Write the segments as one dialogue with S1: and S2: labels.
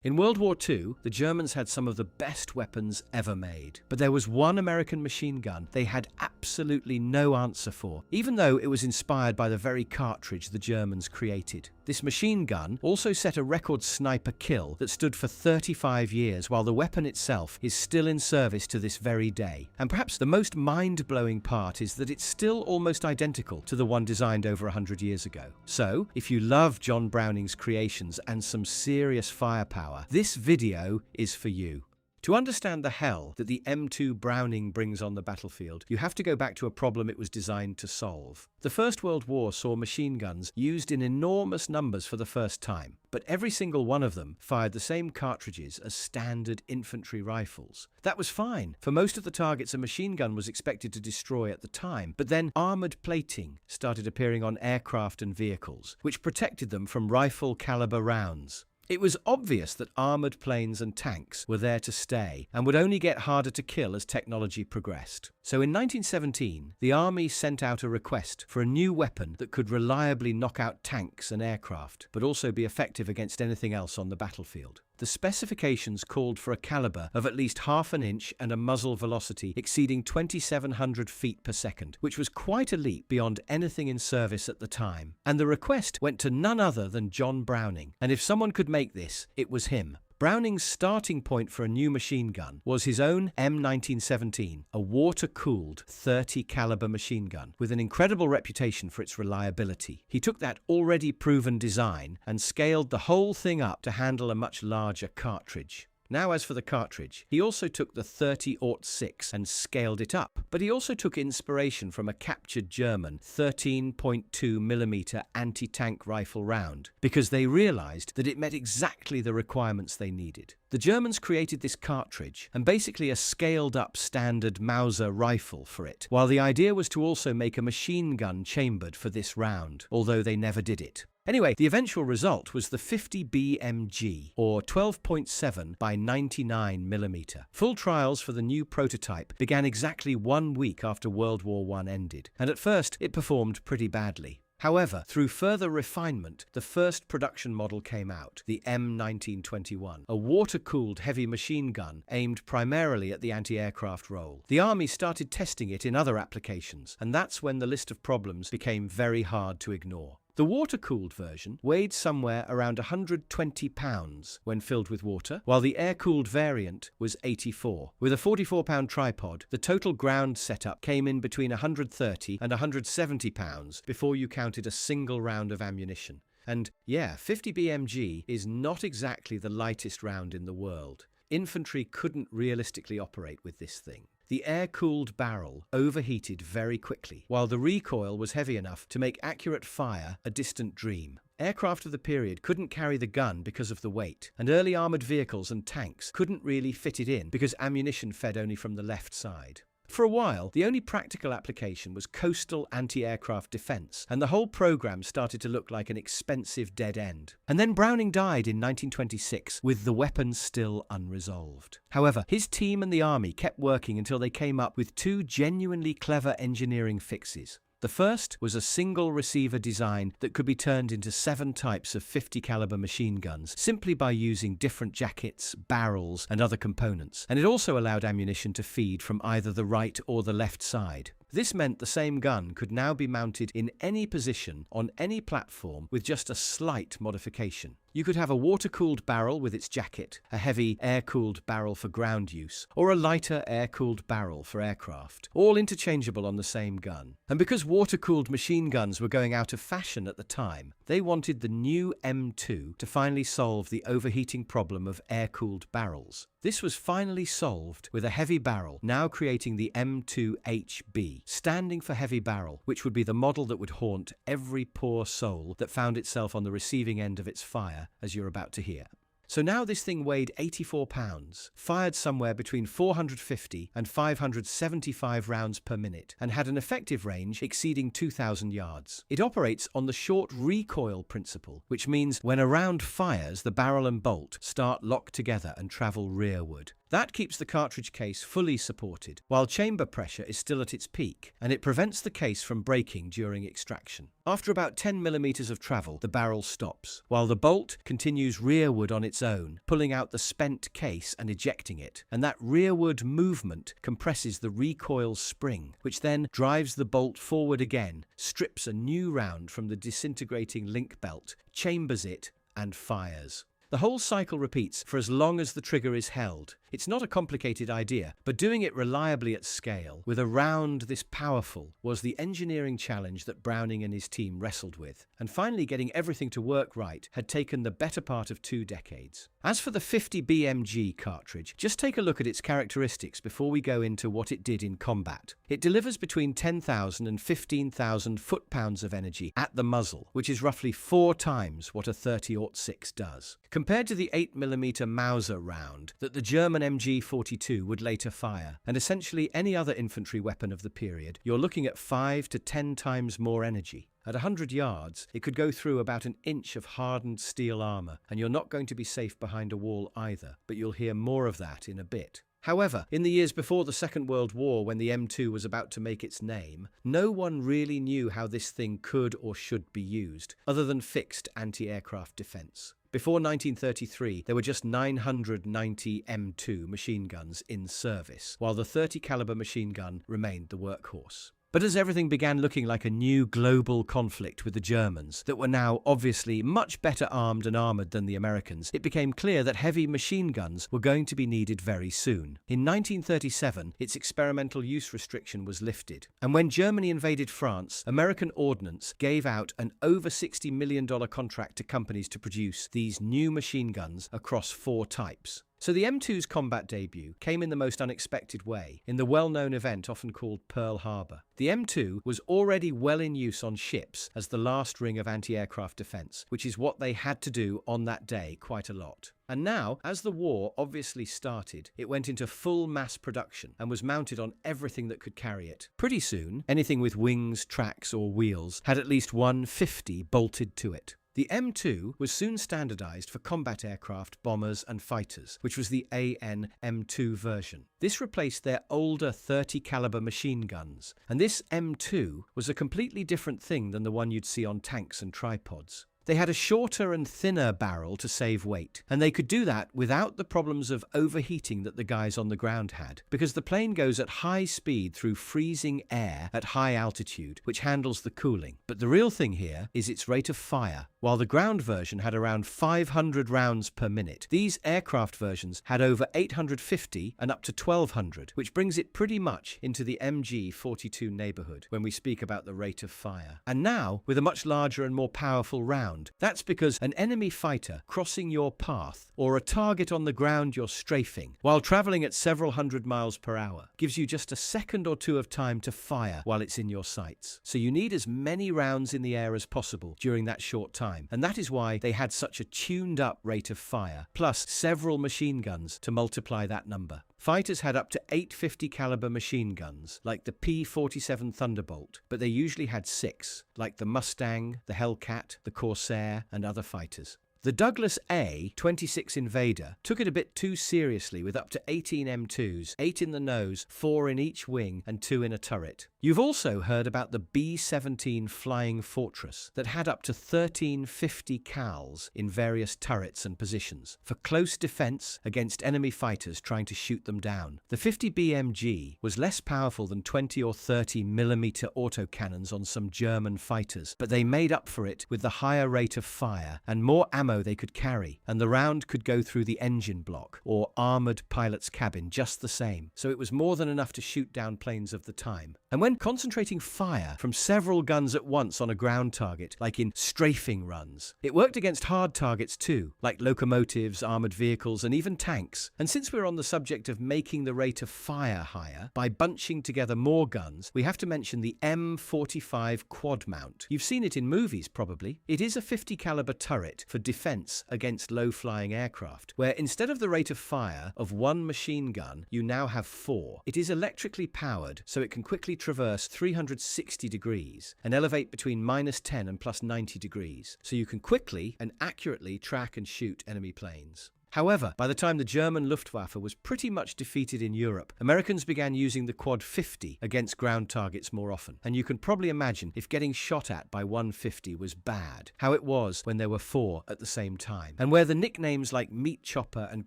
S1: In World War II, the Germans had some of the best weapons ever made. But there was one American machine gun they had absolutely no answer for, even though it was inspired by the very cartridge the Germans created. This machine gun also set a record sniper kill that stood for 35 years, while the weapon itself is still in service to this very day. And perhaps the most mind-blowing part is that it's still almost identical to the one designed over 100 years ago. So, if you love John Browning's creations and some serious firepower, this video is for you. To understand the hell that the M2 Browning brings on the battlefield, you have to go back to a problem it was designed to solve. The First World War saw machine guns used in enormous numbers for the first time, but every single one of them fired the same cartridges as standard infantry rifles. That was fine for most of the targets a machine gun was expected to destroy at the time, but then armored plating started appearing on aircraft and vehicles, which protected them from rifle caliber rounds. It was obvious that armoured planes and tanks were there to stay and would only get harder to kill as technology progressed. So in 1917, the army sent out a request for a new weapon that could reliably knock out tanks and aircraft, but also be effective against anything else on the battlefield. The specifications called for a caliber of at least ½ an inch and a muzzle velocity exceeding 2,700 feet per second, which was quite a leap beyond anything in service at the time. And the request went to none other than John Browning. And if someone could make this, it was him. Browning's starting point for a new machine gun was his own M1917, a water-cooled 30 caliber machine gun with an incredible reputation for its reliability. He took that already proven design and scaled the whole thing up to handle a much larger cartridge. Now, as for the cartridge, he also took the 30-06 and scaled it up, but he also took inspiration from a captured German 13.2mm anti-tank rifle round, because they realized that it met exactly the requirements they needed. The Germans created this cartridge and basically a scaled-up standard Mauser rifle for it, while the idea was to also make a machine gun chambered for this round, although they never did it. Anyway, the eventual result was the 50 BMG, or 12.7 by 99mm. Full trials for the new prototype began exactly 1 week after World War I ended, and at first it performed pretty badly. However, through further refinement, the first production model came out, the M1921, a water-cooled heavy machine gun aimed primarily at the anti-aircraft role. The Army started testing it in other applications, and that's when the list of problems became very hard to ignore. The water-cooled version weighed somewhere around 120 pounds when filled with water, while the air-cooled variant was 84. With a 44-pound tripod, the total ground setup came in between 130 and 170 pounds before you counted a single round of ammunition. And yeah, 50 BMG is not exactly the lightest round in the world. Infantry couldn't realistically operate with this thing. The air-cooled barrel overheated very quickly, while the recoil was heavy enough to make accurate fire a distant dream. Aircraft of the period couldn't carry the gun because of the weight, and early armoured vehicles and tanks couldn't really fit it in because ammunition fed only from the left side. For a while, the only practical application was coastal anti-aircraft defense, and the whole program started to look like an expensive dead end. And then Browning died in 1926, with the weapon still unresolved. However, his team and the Army kept working until they came up with two genuinely clever engineering fixes. The first was a single receiver design that could be turned into 7 types of 50 caliber machine guns simply by using different jackets, barrels, and other components. And it also allowed ammunition to feed from either the right or the left side. This meant the same gun could now be mounted in any position on any platform with just a slight modification. You could have a water-cooled barrel with its jacket, a heavy air-cooled barrel for ground use, or a lighter air-cooled barrel for aircraft, all interchangeable on the same gun. And because water-cooled machine guns were going out of fashion at the time, they wanted the new M2 to finally solve the overheating problem of air-cooled barrels. This was finally solved with a heavy barrel, now creating the M2HB, standing for heavy barrel, which would be the model that would haunt every poor soul that found itself on the receiving end of its fire, as you're about to hear. So now this thing weighed 84 pounds, fired somewhere between 450 and 575 rounds per minute, and had an effective range exceeding 2,000 yards. It operates on the short recoil principle, which means when a round fires, the barrel and bolt start locked together and travel rearward. That keeps the cartridge case fully supported, while chamber pressure is still at its peak, and it prevents the case from breaking during extraction. After about 10 millimeters of travel, the barrel stops, while the bolt continues rearward on its own, pulling out the spent case and ejecting it, and that rearward movement compresses the recoil spring, which then drives the bolt forward again, strips a new round from the disintegrating link belt, chambers it, and fires. The whole cycle repeats for as long as the trigger is held. It's not a complicated idea, but doing it reliably at scale, with a round this powerful, was the engineering challenge that Browning and his team wrestled with. And finally getting everything to work right had taken the better part of 2 decades. As for the 50 BMG cartridge, just take a look at its characteristics before we go into what it did in combat. It delivers between 10,000 and 15,000 foot-pounds of energy at the muzzle, which is roughly 4 times what a 30-06 does. Compared to the 8mm Mauser round that the German MG42 would later fire, and essentially any other infantry weapon of the period, you're looking at 5 to 10 times more energy. At 100 yards, it could go through about an inch of hardened steel armor, and you're not going to be safe behind a wall either, but you'll hear more of that in a bit. However, in the years before the Second World War, when the M2 was about to make its name, no one really knew how this thing could or should be used, other than fixed anti-aircraft defense. Before 1933, there were just 990 M2 machine guns in service, while the 30 caliber machine gun remained the workhorse. But as everything began looking like a new global conflict with the Germans, that were now obviously much better armed and armoured than the Americans, it became clear that heavy machine guns were going to be needed very soon. In 1937, its experimental use restriction was lifted, and when Germany invaded France, American Ordnance gave out an over $60 million contract to companies to produce these new machine guns across 4 types. So the M2's combat debut came in the most unexpected way, in the well-known event often called Pearl Harbor. The M2 was already well in use on ships as the last ring of anti-aircraft defense, which is what they had to do on that day quite a lot. And now, as the war obviously started, it went into full mass production and was mounted on everything that could carry it. Pretty soon, anything with wings, tracks, or wheels had at least one 50 bolted to it. The M2 was soon standardized for combat aircraft, bombers, and fighters, which was the AN M2 version. This replaced their older 30 caliber machine guns, and this M2 was a completely different thing than the one you'd see on tanks and tripods. They had a shorter and thinner barrel to save weight, and they could do that without the problems of overheating that the guys on the ground had, because the plane goes at high speed through freezing air at high altitude, which handles the cooling. But the real thing here is its rate of fire. While the ground version had around 500 rounds per minute, these aircraft versions had over 850 and up to 1200, which brings it pretty much into the MG42 neighborhood when we speak about the rate of fire. And now, with a much larger and more powerful round. That's because an enemy fighter crossing your path, or a target on the ground you're strafing, while traveling at several hundred miles per hour, gives you just a second or two of time to fire while it's in your sights. So you need as many rounds in the air as possible during that short time, and that is why they had such a tuned up rate of fire, plus several machine guns to multiply that number. Fighters had up to 850 caliber machine guns, like the P-47 Thunderbolt, but they usually had 6, like the Mustang, the Hellcat, the Corsair, and other fighters. The Douglas A-26 Invader took it a bit too seriously with up to 18 M2s, 8 in the nose, 4 in each wing, and 2 in a turret. You've also heard about the B-17 Flying Fortress that had up to 1350 cals in various turrets and positions for close defense against enemy fighters trying to shoot them down. The 50 BMG was less powerful than 20 or 30 millimeter autocannons on some German fighters, but they made up for it with the higher rate of fire and more ammo they could carry, and the round could go through the engine block or armored pilot's cabin just the same, so it was more than enough to shoot down planes of the time. And when concentrating fire from several guns at once on a ground target, like in strafing runs, it worked against hard targets too, like locomotives, armored vehicles, and even tanks. And since we're on the subject of making the rate of fire higher by bunching together more guns, we have to mention the M45 quad mount. You've seen it in movies probably. It is a 50 caliber turret for defense against low-flying aircraft, where instead of the rate of fire of one machine gun, you now have 4. It is electrically powered, so it can quickly traverse 360 degrees and elevate between -10 and +90 degrees, so you can quickly and accurately track and shoot enemy planes. However, by the time the German Luftwaffe was pretty much defeated in Europe, Americans began using the Quad 50 against ground targets more often. And you can probably imagine, if getting shot at by 150 was bad, how it was when there were 4 at the same time, and where the nicknames like Meat Chopper and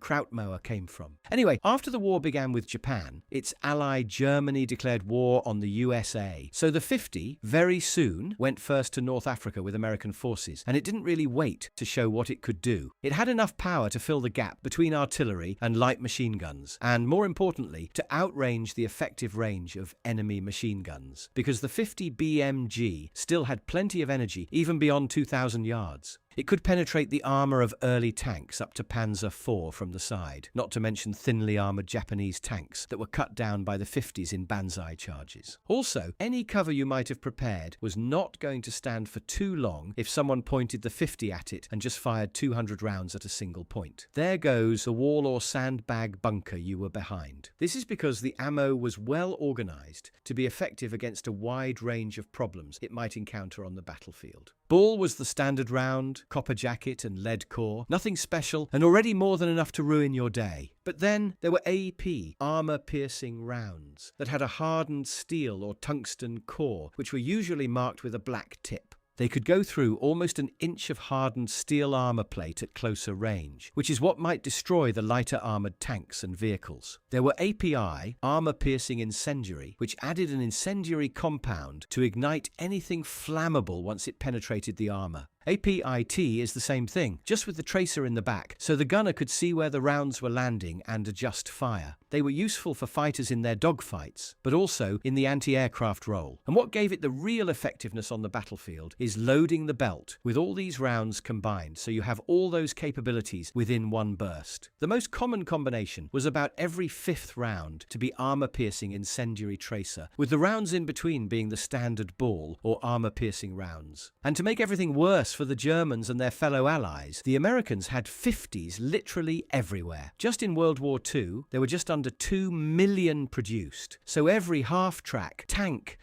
S1: Krautmower came from. Anyway, after the war began with Japan, its ally Germany declared war on the USA. So the 50 very soon went first to North Africa with American forces, and it didn't really wait to show what it could do. It had enough power to fill the gap between artillery and light machine guns, and more importantly, to outrange the effective range of enemy machine guns, because the 50 BMG still had plenty of energy even beyond 2,000 yards. It could penetrate the armor of early tanks up to Panzer IV from the side, not to mention thinly armored Japanese tanks that were cut down by the 50s in banzai charges. Also, any cover you might have prepared was not going to stand for too long if someone pointed the 50 at it and just fired 200 rounds at a single point. There goes the wall or sandbag bunker you were behind. This is because the ammo was well organized to be effective against a wide range of problems it might encounter on the battlefield. Ball was the standard round, copper jacket and lead core, nothing special and already more than enough to ruin your day. But then there were AP, armor-piercing rounds, that had a hardened steel or tungsten core, which were usually marked with a black tip. They could go through almost an inch of hardened steel armor plate at closer range, which is what might destroy the lighter armored tanks and vehicles. There were API, armor-piercing incendiary, which added an incendiary compound to ignite anything flammable once it penetrated the armor. APIT is the same thing, just with the tracer in the back, so the gunner could see where the rounds were landing and adjust fire. They were useful for fighters in their dogfights, but also in the anti-aircraft role. And what gave it the real effectiveness on the battlefield is loading the belt with all these rounds combined, so you have all those capabilities within one burst. The most common combination was about every 5th round to be armor-piercing incendiary tracer, with the rounds in between being the standard ball or armor-piercing rounds. And to make everything worse for the Germans and their fellow allies, the Americans had 50s literally everywhere. Just in World War II, there were just under 2 million produced. So every half-track, tank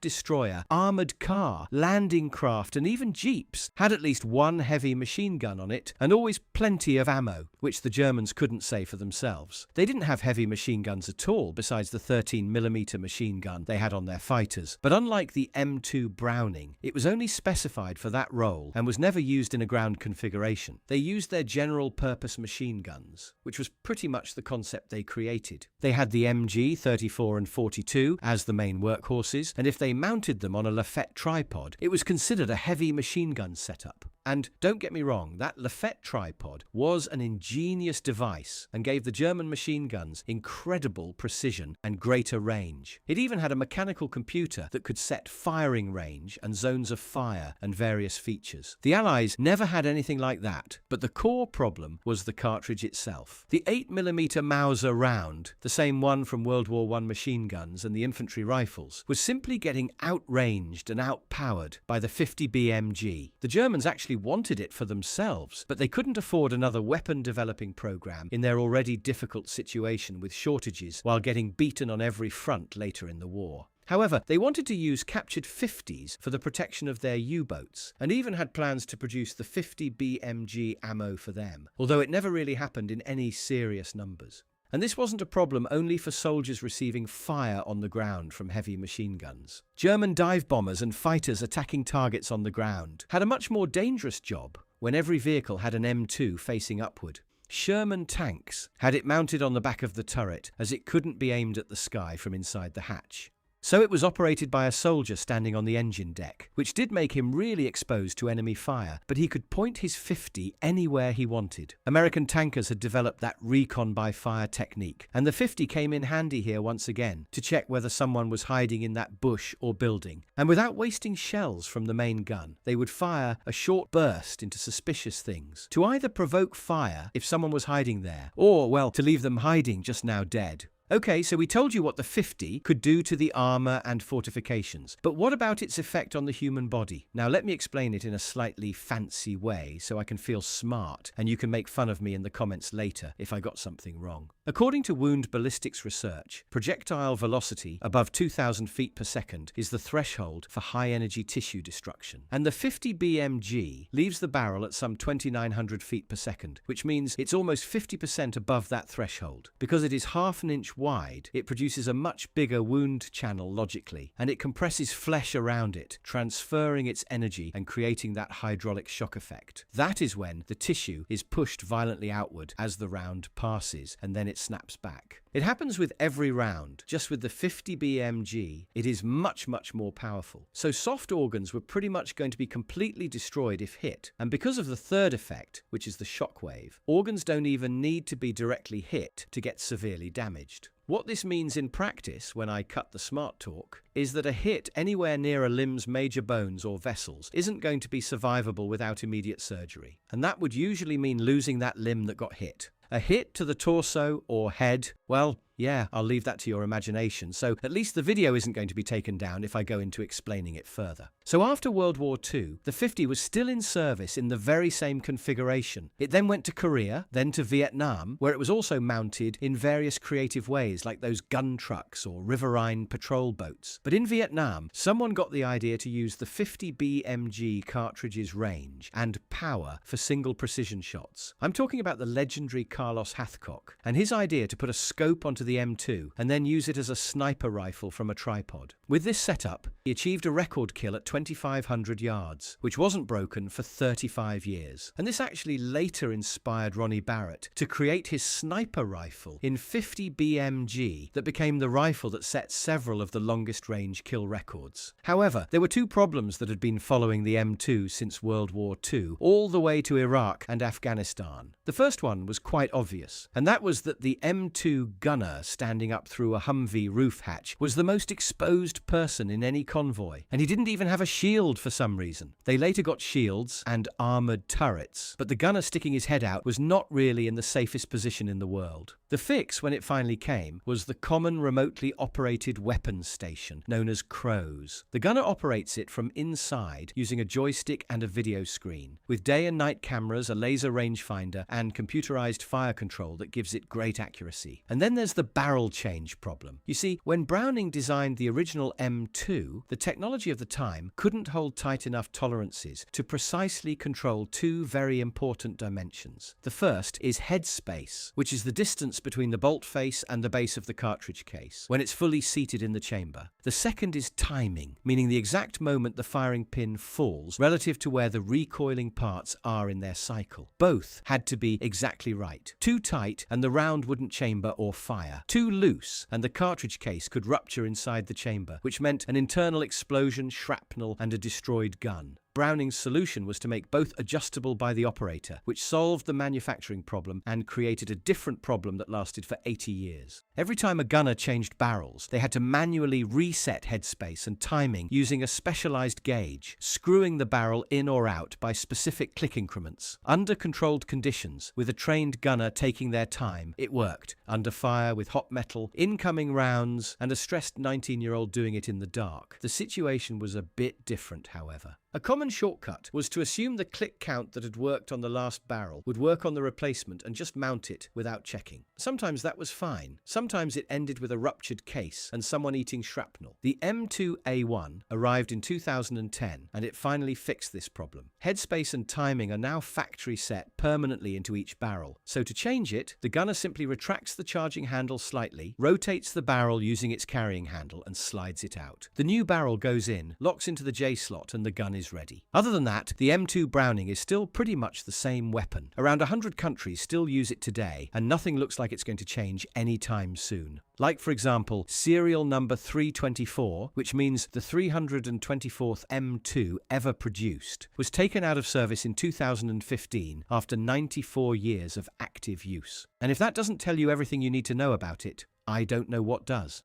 S1: destroyer, armoured car, landing craft and even jeeps had at least one heavy machine gun on it, and always plenty of ammo, which the Germans couldn't say for themselves. They didn't have heavy machine guns at all, besides the 13mm machine gun they had on their fighters. But unlike the M2 Browning, it was only specified for that role and was never used in a ground configuration. They used their general-purpose machine guns, which was pretty much the concept they created. They had the MG 34 and 42 as the main workhorses, and if they mounted them on a Lafette tripod, it was considered a heavy machine gun setup. And don't get me wrong, that Lafette tripod was an ingenious device and gave the German machine guns incredible precision and greater range. It even had a mechanical computer that could set firing range and zones of fire and various features. The Allies never had anything like that, but the core problem was the cartridge itself. The 8mm Mauser round, the same one from World War I machine guns and the infantry rifles, was simply getting outranged and outpowered by the 50 BMG. The Germans actually wanted it for themselves, but they couldn't afford another weapon developing program in their already difficult situation with shortages while getting beaten on every front later in the war. However, they wanted to use captured 50s for the protection of their U-boats, and even had plans to produce the 50 BMG ammo for them, although it never really happened in any serious numbers. And this wasn't a problem only for soldiers receiving fire on the ground from heavy machine guns. German dive bombers and fighters attacking targets on the ground had a much more dangerous job when every vehicle had an M2 facing upward. Sherman tanks had it mounted on the back of the turret, as it couldn't be aimed at the sky from inside the hatch. So it was operated by a soldier standing on the engine deck, which did make him really exposed to enemy fire, but he could point his 50 anywhere he wanted. American tankers had developed that recon by fire technique, and the 50 came in handy here once again to check whether someone was hiding in that bush or building. And without wasting shells from the main gun, they would fire a short burst into suspicious things, to either provoke fire if someone was hiding there, or, well, to leave them hiding just now dead. Okay, so we told you what the 50 could do to the armor and fortifications, but what about its effect on the human body? Now let me explain it in a slightly fancy way so I can feel smart and you can make fun of me in the comments later if I got something wrong. According to wound ballistics research, projectile velocity above 2,000 feet per second is the threshold for high-energy tissue destruction, and the 50 BMG leaves the barrel at some 2,900 feet per second, which means it's almost 50% above that threshold. Because it is half an inch wide, it produces a much bigger wound channel logically, and it compresses flesh around it, transferring its energy and creating that hydraulic shock effect. That is when the tissue is pushed violently outward as the round passes, and then it snaps back. It happens with every round. Just with the 50 BMG, it is much more powerful. So soft organs were pretty much going to be completely destroyed if hit. And because of the third effect, which is the shock wave, organs don't even need to be directly hit to get severely damaged. What this means in practice, when I cut the smart talk, is that a hit anywhere near a limb's major bones or vessels isn't going to be survivable without immediate surgery. And that would usually mean losing that limb that got hit. A hit to the torso or head, well, yeah, I'll leave that to your imagination, so at least the video isn't going to be taken down if I go into explaining it further. So after World War II, the 50 was still in service in the very same configuration. It then went to Korea, then to Vietnam, where it was also mounted in various creative ways, like those gun trucks or riverine patrol boats. But in Vietnam, someone got the idea to use the 50 BMG cartridge's range and power for single precision shots. I'm talking about the legendary Carlos Hathcock, and his idea to put a scope onto the M2 and then use it as a sniper rifle from a tripod. With this setup, he achieved a record kill at 2,500 yards, which wasn't broken for 35 years. And this actually later inspired Ronnie Barrett to create his sniper rifle in 50 BMG that became the rifle that set several of the longest range kill records. However, there were two problems that had been following the M2 since World War II, all the way to Iraq and Afghanistan. The first one was quite obvious, and that was that the M2 gunner standing up through a Humvee roof hatch was the most exposed person in any convoy, and he didn't even have a shield for some reason. They later got shields and armoured turrets, but the gunner sticking his head out was not really in the safest position in the world. The fix, when it finally came, was the common remotely operated weapons station known as CROWS. The gunner operates it from inside using a joystick and a video screen, with day and night cameras, a laser rangefinder, and computerized fire control that gives it great accuracy. And then there's the barrel change problem. You see, when Browning designed the original M2, the technology of the time couldn't hold tight enough tolerances to precisely control two very important dimensions. The first is headspace, which is the distance between the bolt face and the base of the cartridge case when it's fully seated in the chamber. The second is timing, meaning the exact moment the firing pin falls relative to where the recoiling parts are in their cycle. Both had to be exactly right. Too tight and the round wouldn't chamber or fire. Too loose and the cartridge case could rupture inside the chamber, which meant an internal explosion, shrapnel, and a destroyed gun. Browning's solution was to make both adjustable by the operator, which solved the manufacturing problem and created a different problem that lasted for 80 years. Every time a gunner changed barrels, they had to manually reset headspace and timing using a specialized gauge, screwing the barrel in or out by specific click increments. Under controlled conditions, with a trained gunner taking their time, it worked. Under fire, with hot metal, incoming rounds, and a stressed 19-year-old doing it in the dark. The situation was a bit different, however. A common shortcut was to assume the click count that had worked on the last barrel would work on the replacement and just mount it without checking. Sometimes that was fine. Sometimes it ended with a ruptured case and someone eating shrapnel. The M2A1 arrived in 2010 and it finally fixed this problem. Headspace and timing are now factory set permanently into each barrel. So to change it, the gunner simply retracts the charging handle slightly, rotates the barrel using its carrying handle and slides it out. The new barrel goes in, locks into the J slot, and the gun is ready. Other than that, the M2 Browning is still pretty much the same weapon. Around 100 countries still use it today, and nothing looks like it's going to change anytime soon. Like, for example, serial number 324, which means the 324th M2 ever produced, was taken out of service in 2015 after 94 years of active use. And if that doesn't tell you everything you need to know about it, I don't know what does.